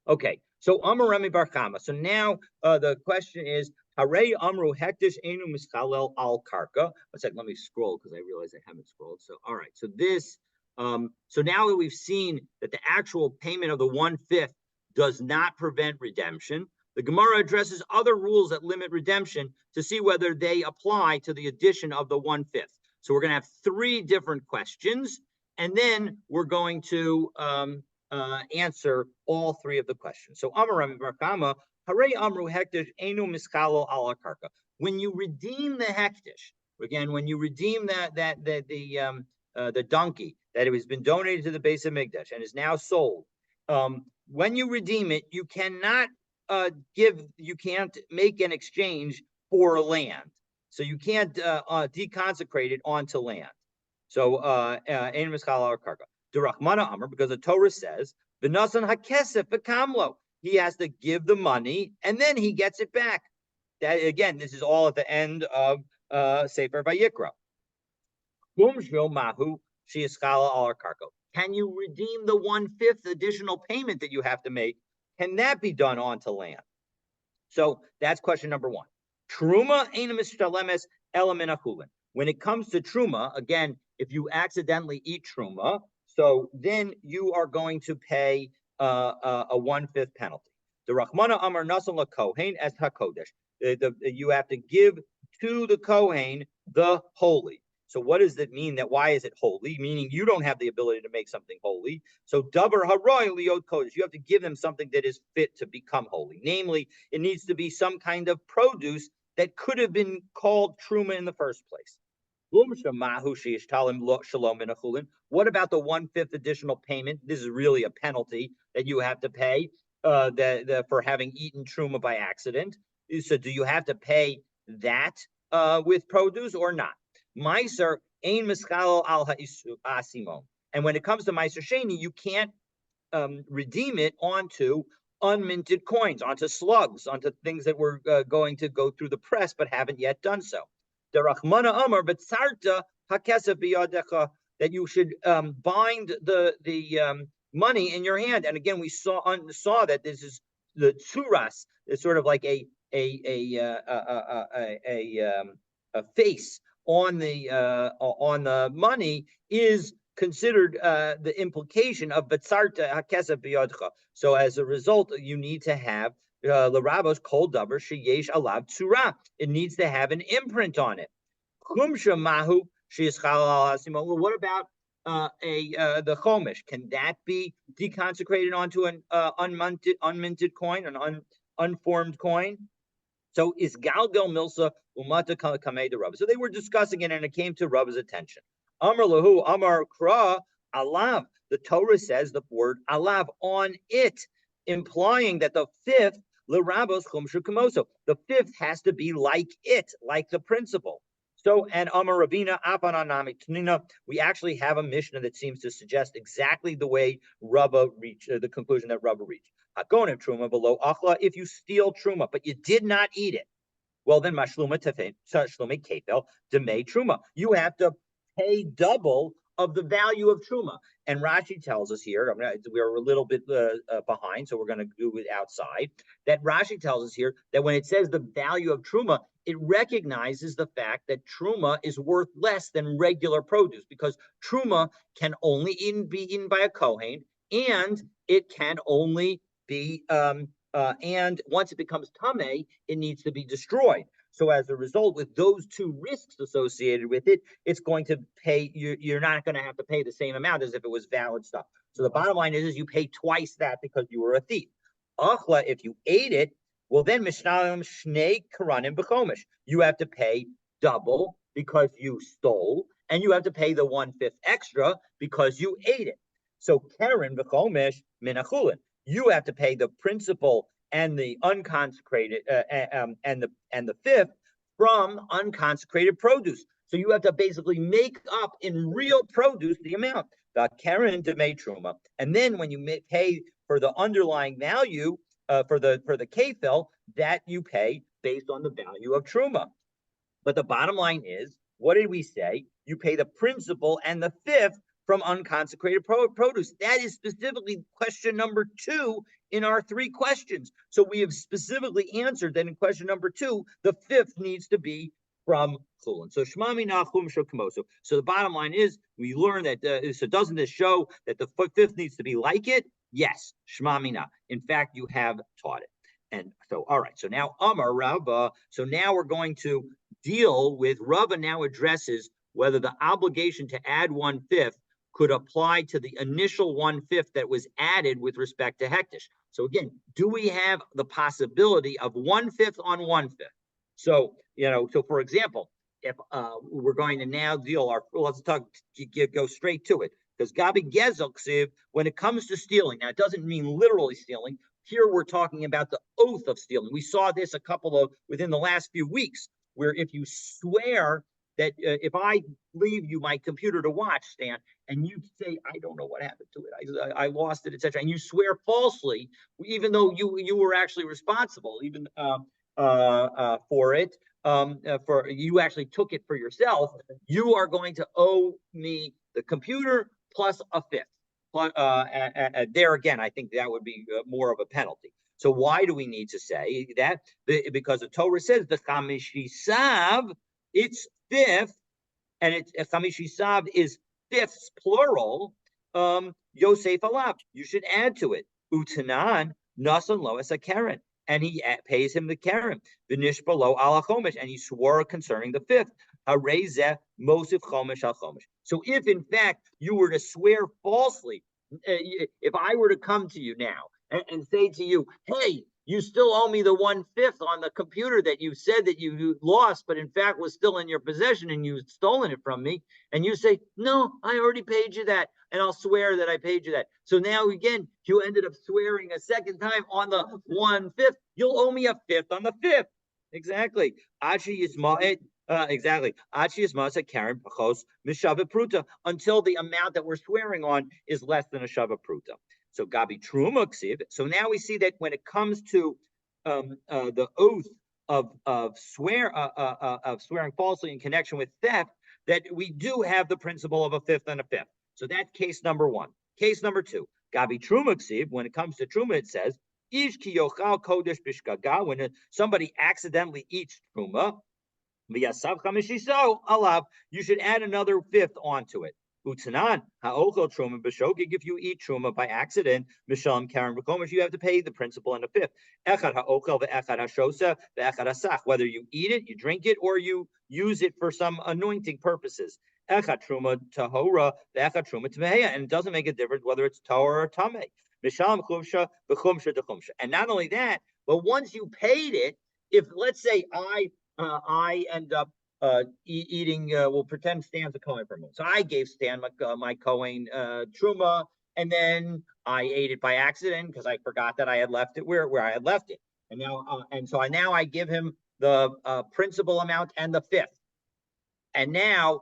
Okay, so Amar Rami Bar Chama. So now the question is, Harei Amru Hektish Enu Mischalel Al Karka. One second, let me scroll because I realize I haven't scrolled. So all right, so this so now that we've seen that the actual payment of the 1/5 does not prevent redemption, the Gemara addresses other rules that limit redemption to see whether they apply to the addition of the 1/5. So we're going to have 3 different questions, and then we're going to answer all 3 of the questions. So Amar Rami Bar Chama, Harei Amru Hektish Enu Miskalo Ala Karka. When you redeem the hektish, again, when you redeem the donkey that it has been donated to the Beis Hamikdash and is now sold, when you redeem it, you cannot you can't make an exchange for land. So you can't deconsecrate it onto land. So Ein Miskalo Ala Karka. Durachmana Amr, because the Torah says, V'nasan hakesef v'kamlo. He has to give the money and then he gets it back. That again, this is all at the end of Sefer Vayikra. Mahu al karko. Can you redeem the 1/5 additional payment that you have to make? Can that be done onto land? So that's question number 1. Truma eina mishtalemes elamina chulin. When it comes to truma, again, if you accidentally eat truma, so then you are going to pay a 1/5 penalty. The Rachmana Amar Nasan LaKohen as HaKodesh. You have to give to the Kohen the holy. So what does that mean? That why is it holy? Meaning you don't have the ability to make something holy. So Davar Haroy Liot Kodesh. You have to give them something that is fit to become holy. Namely, it needs to be some kind of produce that could have been called truma in the first place. What about the 1/5 additional payment? This is really a penalty that you have to pay for having eaten truma by accident. So do you have to pay that with produce or not? Meiser ein mischal al ha'asimon. And when it comes to Meiser Sheni, you can't redeem it onto unminted coins, onto slugs, onto things that were going to go through the press but haven't yet done so. The Rachmana Amar B'tzarta hakesef biyadecha, that you should bind the money in your hand. And again, we saw that this is the tsuras. It's sort of like a face on the money is considered the implication of B'tzarta hakesef biyadcha. So as a result, you need to have l'rabos kol davar sheyesh alav tzura. It needs to have an imprint on it. Kumsha mahu sheyischal al hasimon. Well, what about the chomish? Can that be deconsecrated onto an unminted coin, an unformed coin? So is galgal milsa umata kamei de Rabba. So they were discussing it, and it came to Rabba's attention. Amar lahu amar kra alav. The Torah says the word alav, on it, implying that the 5th l'rabos chumshu kamoso. The 5th has to be like it, like the principle. So, and Amar Rabina Apananami Tanina, we actually have a Mishnah that seems to suggest exactly the way Rabba reached the conclusion that Rabba reached. Hagonim truma below achla. If you steal truma, but you did not eat it, well then mashluma tefin shlumi kefel demei truma. You have to pay double of the value of truma. And Rashi tells us here, we're a little bit behind, so we're going to do it outside. That Rashi tells us here that when it says the value of truma, it recognizes the fact that truma is worth less than regular produce, because truma can only be eaten by a kohen, and it can only be and once it becomes tameh, it needs to be destroyed. So as a result, with those 2 risks associated with it, it's going to pay, you're not going to have to pay the same amount as if it was valid stuff. So the bottom line is you pay twice that because you were a thief. Achla, if you ate it, well then mishnalim shnei karanim b'chomish. You have to pay double because you stole, and you have to pay the 1/5 extra because you ate it. So karen b'chomish minachulin. You have to pay the principal and the unconsecrated and the 5th from unconsecrated produce. So you have to basically make up in real produce the amount. The Karen Demei Truma. And then when you pay for the underlying value for the kefil, that you pay based on the value of Truma. But the bottom line is, what did we say? You pay the principal and the fifth from unconsecrated produce. That is specifically question number 2 in our 3 questions. So we have specifically answered that in question number 2, the fifth needs to be from chulin. So shmami nachum shokamoso. So the bottom line is, we learn that. So doesn't this show that the fifth needs to be like it? Yes, shmami na. In fact, you have taught it. And so, all right. So now Amar Rava. So now we're going to deal with Rava. Now addresses whether the obligation to add 1/5 could apply to the initial 1/5 that was added with respect to hektish. So again, do we have the possibility of 1/5 on 1/5? So, so for example, if we're going to now let's go straight to it. Because Gabi Gezel, when it comes to stealing, now it doesn't mean literally stealing. Here we're talking about the oath of stealing. We saw this within the last few weeks, where if you swear that if I leave you my computer to watch, Stan, and you say, I don't know what happened to it, I lost it, etc., and you swear falsely, even though you were actually responsible, even for it, for you actually took it for yourself, you are going to owe me the computer plus a fifth. There again, I think that would be more of a penalty. So why do we need to say that? Because the Torah says the chamishisav, it's fifth, and it's chamishisav is fifths plural. Yosef alav, you should add to it. Utanan nasan loas a karen, and he pays him the karen. V'nishba lo ala chomesh, and he swore concerning the fifth. Harezeh mosif chomesh al chomesh. So if in fact you were to swear falsely, if I were to come to you now and say to you, hey, you still owe me the 1/5 on the computer that you said that you lost, but in fact was still in your possession and you'd stolen it from me. And you say, no, I already paid you that. And I'll swear that I paid you that. So now again, you ended up swearing a second time on the 1/5. You'll owe me a fifth on the 5th. Exactly. Exactly. Until the amount that we're swearing on is less than a shava pruta. So Gabi Truma Ksiv. So now we see that when it comes to the oath of swearing falsely in connection with theft, that we do have the principle of a fifth and a fifth. So that's case number 1. Case number 2, Gabi Truma Ksiv. When it comes to Truma, it says, Ish ki yochal kodesh bishgaga, when somebody accidentally eats Truma, v'yasav chamishiso alav, you should add another fifth onto it. Utanan ha'ochel truma b'shogig, if you eat truma by accident, mishalim karen b'chomesh, you have to pay the principal and the fifth. Echad ha'ochel ve'echad ha'shosa ve'echad ha'sach, whether you eat it, you drink it, or you use it for some anointing purposes. Echad truma tahora ve'echad truma tmeheya, and it doesn't make a difference whether it's tahor or tameh. Mishalim chumsha v'chumsha dechumsha. And not only that, but once you paid it, if let's say I end up eating, we'll pretend Stan's a Kohen for a moment. So I gave Stan my Kohen truma, and then I ate it by accident because I forgot that I had left it where I had left it. And now, I give him the principal amount and the fifth. And now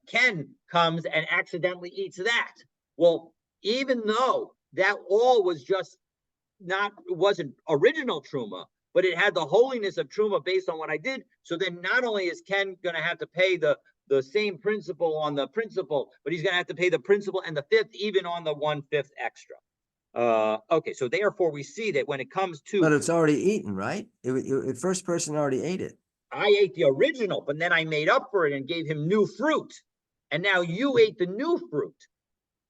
Ken comes and accidentally eats that. Well, even though that all was just wasn't original truma, but it had the holiness of truma based on what I did. So then not only is Ken going to have to pay the same principal on the principal, but he's going to have to pay the principal and the fifth even on the 1/5 extra. Okay, so therefore we see that when it comes to... But it's already eaten, right? The first person already ate it. I ate the original, but then I made up for it and gave him new fruit. And now you ate the new fruit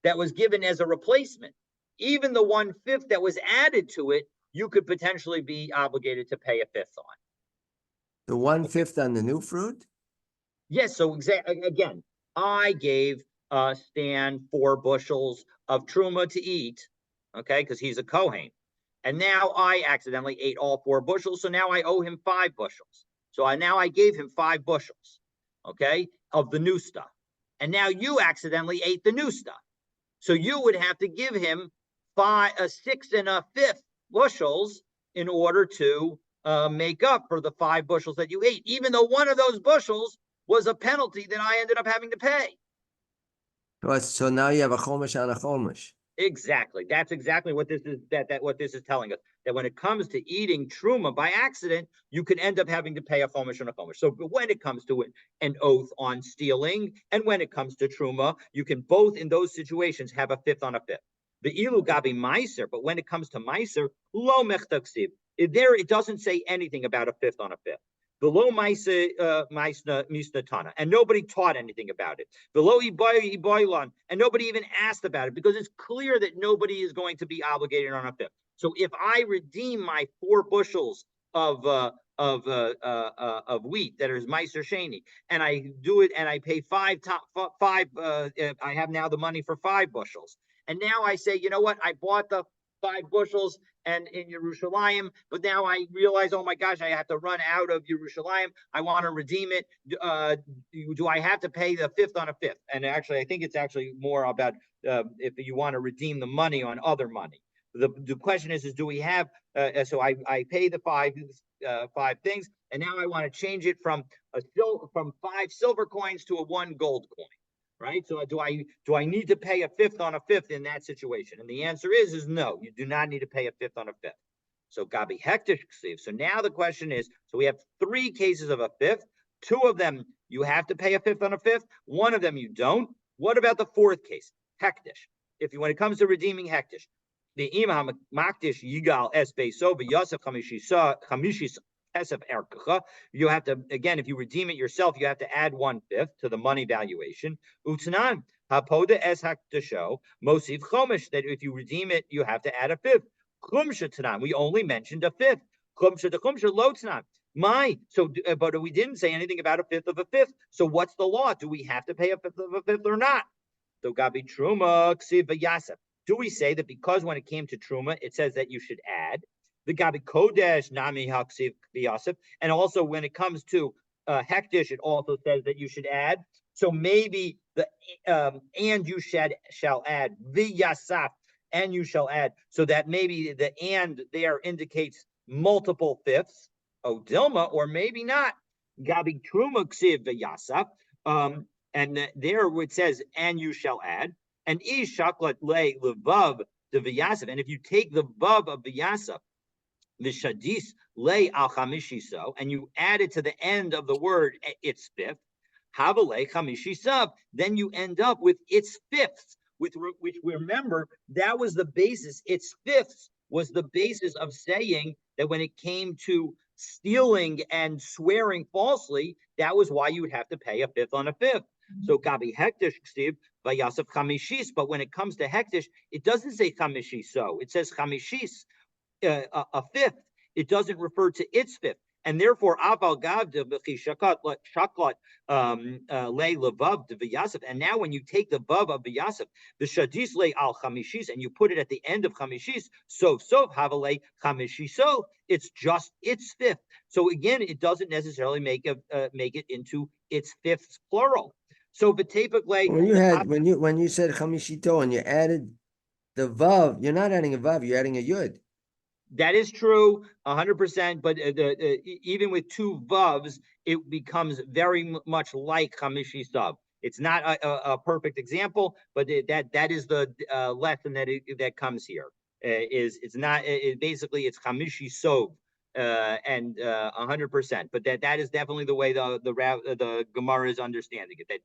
that was given as a replacement. Even the 1/5 that was added to it, you could potentially be obligated to pay a fifth on. The 1/5 on the new fruit? Yes. So again, I gave Stan 4 bushels of truma to eat, okay, because he's a Kohen. And now I accidentally ate all 4 bushels, so now I owe him 5 bushels. So now I gave him 5 bushels, okay, of the new stuff. And now you accidentally ate the new stuff. So you would have to give him 6 1/5 bushels in order to make up for the 5 bushels that you ate, even though one of those bushels was a penalty that I ended up having to pay. So now you have a chomish on a chomish. Exactly. That's exactly what this is. What this is telling us, that when it comes to eating truma by accident, you can end up having to pay a chomish and a chomish. So when it comes to an oath on stealing, and when it comes to truma, you can both in those situations have a fifth on a fifth. The ilu gabi meiser, but when it comes to meiser, lo mechtaksiv. There, it doesn't say anything about a fifth on a fifth. Below Misna, and nobody taught anything about it. Below Iboilan, and nobody even asked about it, because it's clear that nobody is going to be obligated on a fifth. So if I redeem my 4 bushels of wheat that is Meiser Sheni, and I do it, and I pay five. I have now the money for 5 bushels, and now I say, you know what? I bought the 5 bushels and in Yerushalayim, but now I realize, oh my gosh, I have to run out of Yerushalayim. I want to redeem it. Do I have to pay the fifth on a fifth? And actually, I think it's actually more about if you want to redeem the money on other money. The question is do we have? So I pay the 5 things, and now I want to change it from 5 silver coins to a 1 gold coin. Right? So do I need to pay a fifth on a fifth in that situation? And the answer is no, you do not need to pay a fifth on a fifth. So gabi hektish ksiv. So now the question is, so we have 3 cases of a fifth. 2 of them you have to pay a fifth on a fifth. 1 of them you don't. What about the 4th case? Hektish. When it comes to redeeming hektish, the imam makdish yigal es beiso v'yosef chamishi you have to, again, if you redeem it yourself, you have to add 1/5 to the money valuation. Utnan hapoda es hakdasho mosiv chomish, that if you redeem it, you have to add a 5th. Chumsha tanan, we only mentioned a 5th. Chumsha to chumsha lo tanan. But we didn't say anything about a 5th of a 5th. So what's the law? Do we have to pay a 5th of a 5th or not? So gabi truma ksiv v'yasef. Do we say that because when it came to truma, it says that you should add? The gabi kodesh nami haksiv v'yasef, and also when it comes to hektish, it also says that you should add. So maybe the and you shall add v'yasaf, and you shall add, so that maybe the and there indicates multiple fifths. Oh, Dilma, or maybe not. Gabi truma ksiv v'yasaf, and there it says and you shall add. And ish shaklat le levav the v'yasaf, and if you take the vav of v'yasaf, the shadis lay al chamishiso, and you add it to the end of the word its 5th, havale chamishisav, then you end up with its 5ths, which we remember that was the basis. Its 5ths was the basis of saying that when it came to stealing and swearing falsely, that was why you would have to pay a 5th on a 5th. So gabi hektish ksiv vayasaf chamishis, but when it comes to hektish, it doesn't say chamishiso, it says chamishis. A 5th, it doesn't refer to its 5th, and therefore aval gavda shaklat le levav de v'yasef. And now when you take the vav of v'yasef, the shadis le al chamishis, and you put it at the end of chamishis, so havale chamishiso, it's just its 5th. So again, it doesn't necessarily make it into its 5ths plural. So v'tepik when you said chamishito and you added the vav, you're not adding a vav, you're adding a yud. That is true, 100%. But even with 2 vavs, it becomes very much like chamishi sav. It's not a perfect example, but that is the lesson that comes here. It's not basically it's chamishi sov, and 100%. But that is definitely the way the Gemara is understanding it. That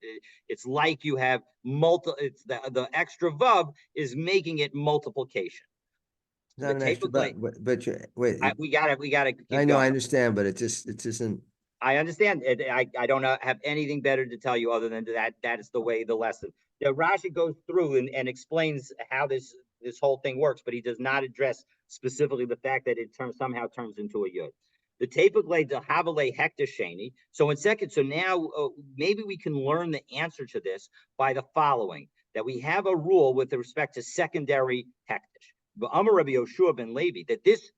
it's like you have It's the extra vav is making it multiplication. Not an extra, but wait. We gotta keep I know, going. I understand, but it isn't. I understand. I don't have anything better to tell you other than that is the way the lesson. Rashi goes through and explains how this whole thing works, but he does not address specifically the fact that it somehow turns into a yud. The tapik the havale hektasheni. So now maybe we can learn the answer to this by the following: that we have a rule with respect to secondary hektish. Rabbi Yoshua ben Levi, that this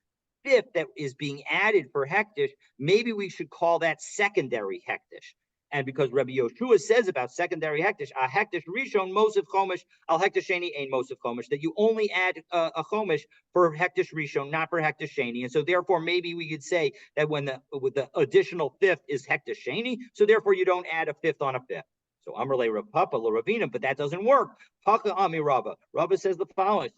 5th that is being added for hektish, maybe we should call that secondary hektish. And because Rabbi Yoshua says about secondary hektish, a hektish rishon mosif chomish al hektish sheni ein mosif chomish, that you only add a chomish for hektish rishon, not for hektish sheni. And so therefore, maybe we could say that when with the additional fifth is hektish sheni, so therefore you don't add a fifth on a fifth. So Amrle Rav Papa Ravina, but that doesn't work. Paka Ami Rava. Rava says the following: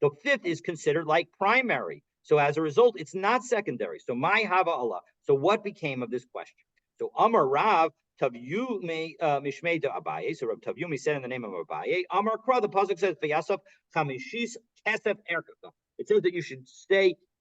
the fifth is considered like primary. So as a result, it's not secondary. So my Hava Allah. So what became of this question? So Amar Rav Tavyumi Mishmei de Abaye. So Rav Tavyumi said in the name of Abaye. Amar Kra. The pasuk says Vayasaf Chamishis Kesef Erkaka. It says that you should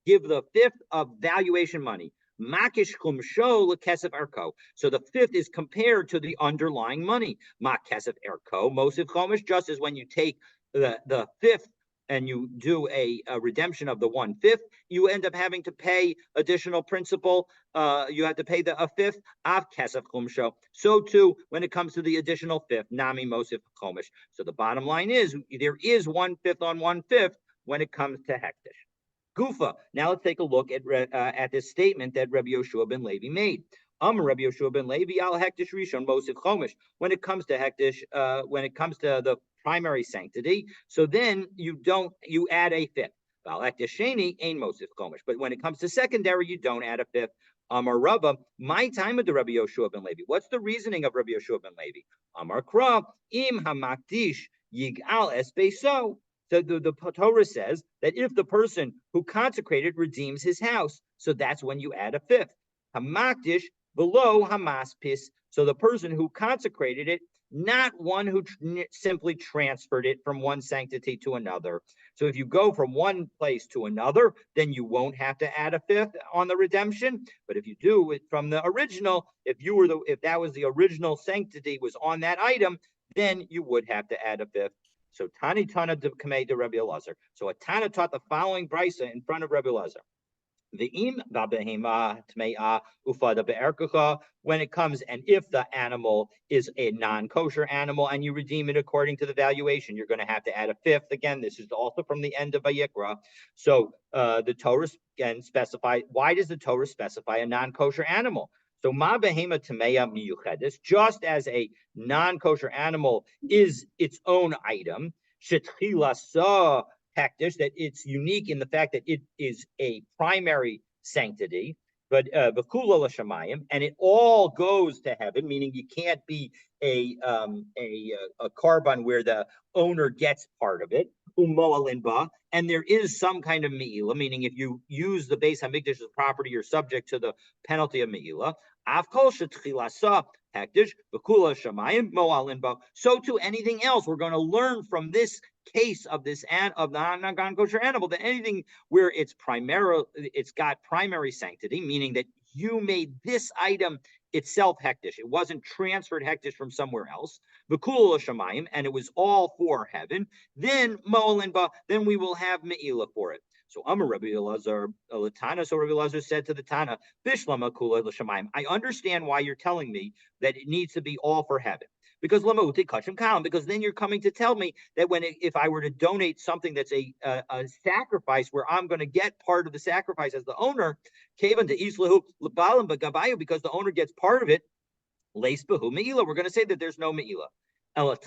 give the fifth of valuation money. Makish Kumsho Kesef Erko. So the fifth is compared to the underlying money. Mak Kesef Erko Mosif Chomish. Just as when you take the fifth and you do a redemption of the 1/5, you end up having to pay additional principal. You have to pay a fifth of kesef chumsho. So too, when it comes to the additional fifth, nami mosif chomish. So the bottom line is there is 1/5 on 1/5 when it comes to hektish. Gufa. Now let's take a look at this statement that Rabbi Yoshua ben Levi made. Rabbi Yoshua ben Levi al hektish rishon mosif chomish. When it comes to hektish, when it comes to the primary sanctity, so then you add a fifth. But when it comes to secondary, you don't add a fifth. Amar Rava, my time of the Rabbi Yoshua ben Levi. What's the reasoning of Rabbi Yoshua ben Levi? Amar Kra, im hamakdish yigal es beiso. So the Torah says that if the person who consecrated redeems his house, so that's when you add a fifth. Hamakdish below hamaspis. So the person who consecrated it, not one who simply transferred it from one sanctity to another. So if you go from one place to another, then you won't have to add a fifth on the redemption. But if you do it from the original, if that was the original sanctity was on that item, then you would have to add a fifth. So Tani Tana de Kamei de Rabbi Elazar. So a Tana taught the following brisa in front of Rabbi Elazar. When it comes, and if the animal is a non-kosher animal and you redeem it according to the valuation, you're going to have to add a fifth. Again, this is also from the end of Vayikra. So the Torah again specify. Why does the Torah specify a non-kosher animal? So ma behema tameya miyuchedes, just as a non-kosher animal is its own item, shetchila sa hektish, that it's unique in the fact that it is a primary sanctity, but v'kula l'shamayim, and it all goes to heaven, meaning you can't be a carbon where the owner gets part of it. And there is some kind of me'ila, meaning if you use the Beis Hamikdash as property, you're subject to the penalty of me'ila. So to anything else, we're going to learn from this case of this of the non-kosher animal that anything where it's got primary sanctity, meaning that you made this item itself hektish. It wasn't transferred hektish from somewhere else. V'kula l'shamayim, and it was all for heaven. Then mo'alinba, then we will have me'ila for it. So Amar Rabbi Elazar Latana. So Rabbi Elazar said to the Tana, Bishlama kula l'shamayim. I understand why you're telling me that it needs to be all for heaven. Because then you're coming to tell me that if I were to donate something that's a sacrifice where I'm going to get part of the sacrifice as the owner, because the owner gets part of it, we're going to say that there's no me'ila. But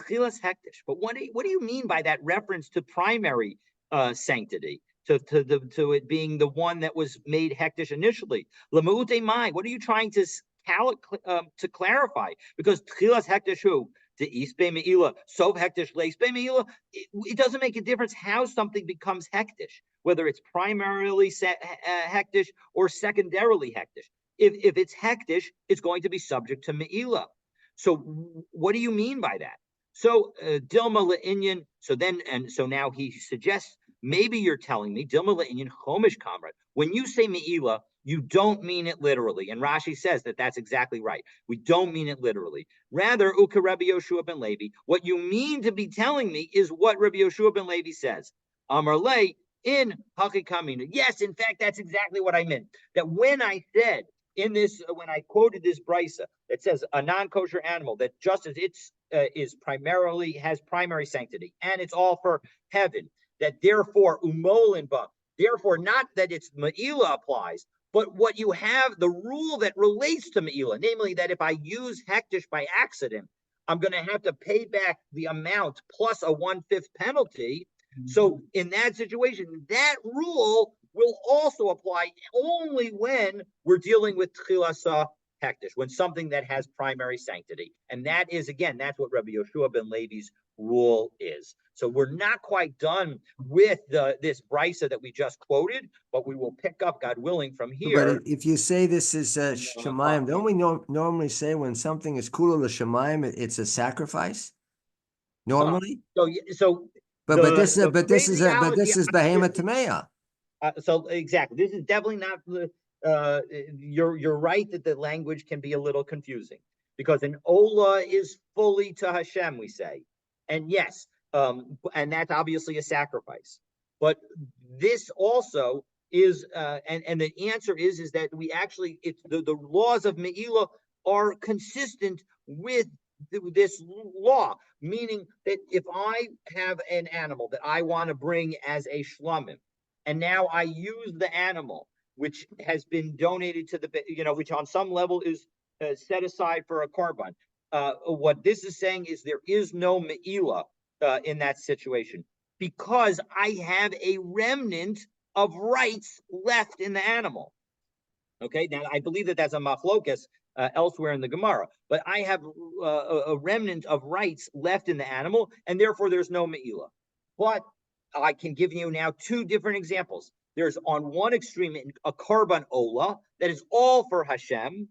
what do you mean by that reference to primary sanctity? To it being the one that was made hektish initially. What are you trying to clarify? Because tchilas hektish hu to isbe meila, sov hektish leisbe meila. It doesn't make a difference how something becomes hektish, whether it's primarily hektish or secondarily hektish. If it's hektish, it's going to be subject to meila. So what do you mean by that? So Dilma le'inyan. So now he suggests maybe you're telling me Dilma le'inyan chomish kamrat. When you say meila, you don't mean it literally. And Rashi says that that's exactly right. We don't mean it literally. Rather, Uka Rabbi Yoshua ben Levi, what you mean to be telling me is what Rabbi Yoshua ben Levi says. Amar le in hakikaminu. Yes, in fact, that's exactly what I meant. That when I said when I quoted this brisa that says a non-kosher animal, that just as it's has primary sanctity and it's all for heaven, that therefore umolinba, therefore not that it's me'ila applies, But what you have, the rule that relates to Me'ila, namely that if I use Hektish by accident, I'm going to have to pay back the amount plus a 1/5 penalty. So in that situation, that rule will also apply only when we're dealing with Tchilasa Hektish, when something that has primary sanctity. And that is, again, that's what Rabbi Yoshua ben Levi's rule is. So we're not quite done with this brisa that we just quoted, but we will pick up, God willing, from But here. if you say this is Shemayim, don't we normally say when something is kula l'Shemayim, it's a sacrifice? Normally? So But this is phraseology, behemoth tamea. so exactly, this is definitely not you're right that the language can be a little confusing, because an ola is fully to Hashem, we say, and yes, and that's obviously a sacrifice, but this also is and the answer is that we actually, it's the laws of Me'ila are consistent with this law, meaning that if I have an animal that I want to bring as a shlomim, and now I use the animal which has been donated to the, which on some level is set aside for a korban. What this is saying is there is no me'ila in that situation, because I have a remnant of rights left in the animal. Okay, now I believe that that's a machlokas elsewhere in the Gemara, but I have a remnant of rights left in the animal, and therefore there's no me'ila. But I can give you now two different examples. There's on one extreme a korban ola that is all for Hashem,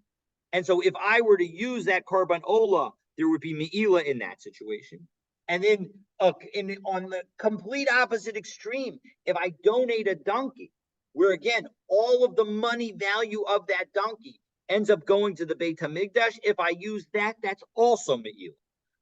and so if I were to use that korban ola, there would be me'ila in that situation. And then on the complete opposite extreme, if I donate a donkey, where again all of the money value of that donkey ends up going to the Beit HaMikdash, if I use that, that's also me'ila.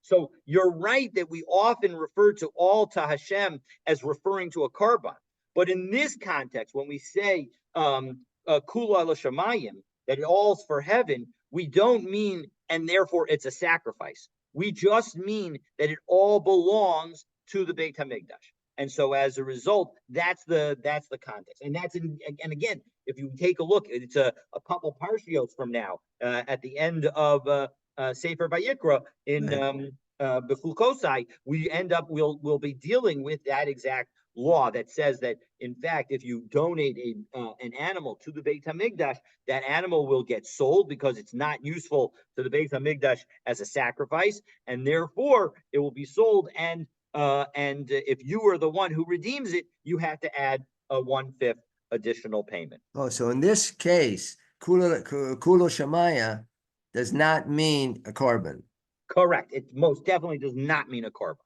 So you're right that we often refer to all to Hashem as referring to a korban. But in this context, when we say kula l'shamayim, that it all's for heaven, we don't mean, and therefore it's a sacrifice. We just mean that it all belongs to the Beit HaMikdash. And so as a result, that's the context. And and again, if you take a look, it's a couple parshios from now, at the end of Sefer Vayikra in Bechukosai, we'll be dealing with that exact law that says that, in fact, if you donate an animal to the Beit HaMikdash, that animal will get sold because it's not useful to the Beit HaMikdash as a sacrifice, and therefore it will be sold. And if you are the one who redeems it, you have to add a 1/5 additional payment. Oh, so in this case, kula shamaya does not mean a korban. Correct. It most definitely does not mean a korban.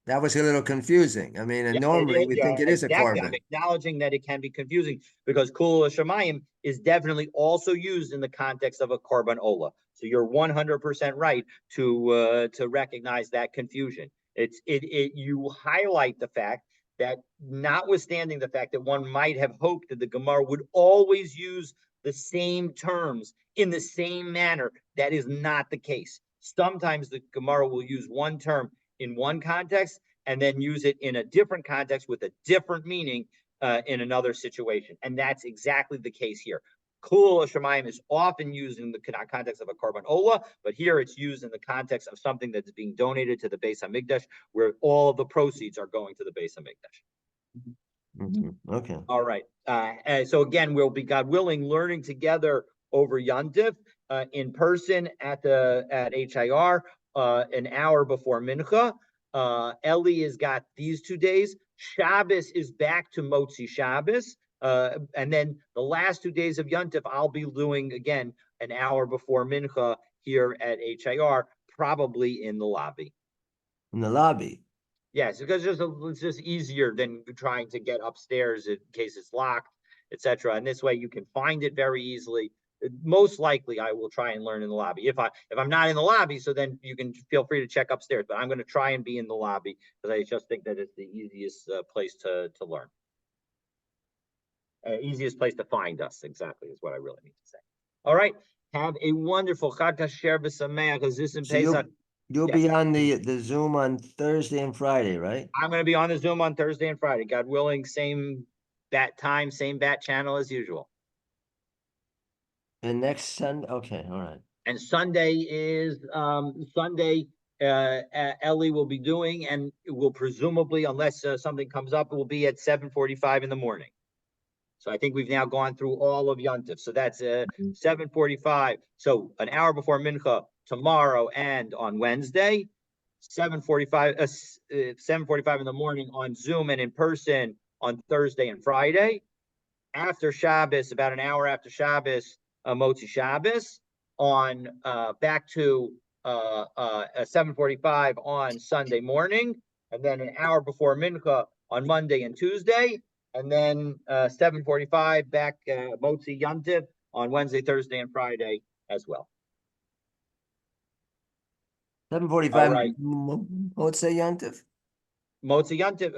That was a little confusing. I mean, and normally we think it is a korban. I'm acknowledging that it can be confusing, because kula shamayim is definitely also used in the context of a korban ola. So you're 100% right to recognize that confusion. You highlight the fact that, notwithstanding the fact that one might have hoped that the Gemara would always use the same terms in the same manner, that is not the case. Sometimes the Gemara will use one term in one context and then use it in a different context with a different meaning in another situation. And that's exactly the case here. Kula Shemayim is often used in the context of a korban ola, but here it's used in the context of something that's being donated to the Beis HaMikdash, where all of the proceeds are going to the Beis HaMikdash. Okay. All right. So again, we'll be, God willing, learning together over Yontif in person at HIR an hour before Mincha. Eli has got these 2 days. Shabbos is back to Motzi Shabbos. And then the last 2 days of Yontif, I'll be doing again an hour before Mincha here at HIR, probably in the lobby. In the lobby? Yes, because it's just easier than trying to get upstairs in case it's locked, etc. And this way you can find it very easily. Most likely I will try and learn in the lobby. If I'm not in the lobby, so then you can feel free to check upstairs, but I'm going to try and be in the lobby because I just think that it's the easiest place to learn. Easiest place to find us, exactly, is what I really need to say. All right. Have a wonderful Chag Kasher B'Sameach. Is this in Pesach? You'll be on the Zoom on Thursday and Friday, right? I'm going to be on the Zoom on Thursday and Friday. God willing, same bat time, same bat channel as usual. And next Sunday, okay, all right. And Sunday is, Sunday, Ellie will be doing, and it will presumably, unless something comes up, it will be at 7:45 in the morning. So I think we've now gone through all of Yontif. So that's 7:45. So an hour before Mincha tomorrow and on Wednesday, 7:45 in the morning on Zoom and in person on Thursday and Friday. After Shabbos, about an hour after Shabbos, Motzi Shabbos, on back to 7:45 on Sunday morning, and then an hour before Mincha on Monday and Tuesday, and then 7:45 back Motzi Yontif on Wednesday, Thursday, and Friday as well. 7:45. All right. Motzei Yontif. Motzi Yontif,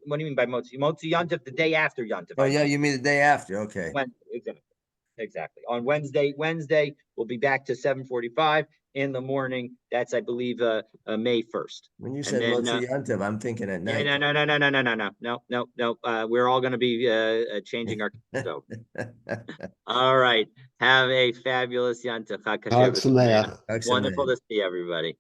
what do you mean by Motzi? Motzi Yontif, the day after Yontif. Oh, yeah, you mean the day after, okay. When, exactly. On Wednesday we'll be back to 7:45 in the morning. That's, I believe, May 1st. When you And said then, Motzei Yontif, I'm thinking at yeah, night. no. We're all going to be changing our so. All right. Have a fabulous Yontif. Chag Sameach. Chag Wonderful Sameach. to see everybody.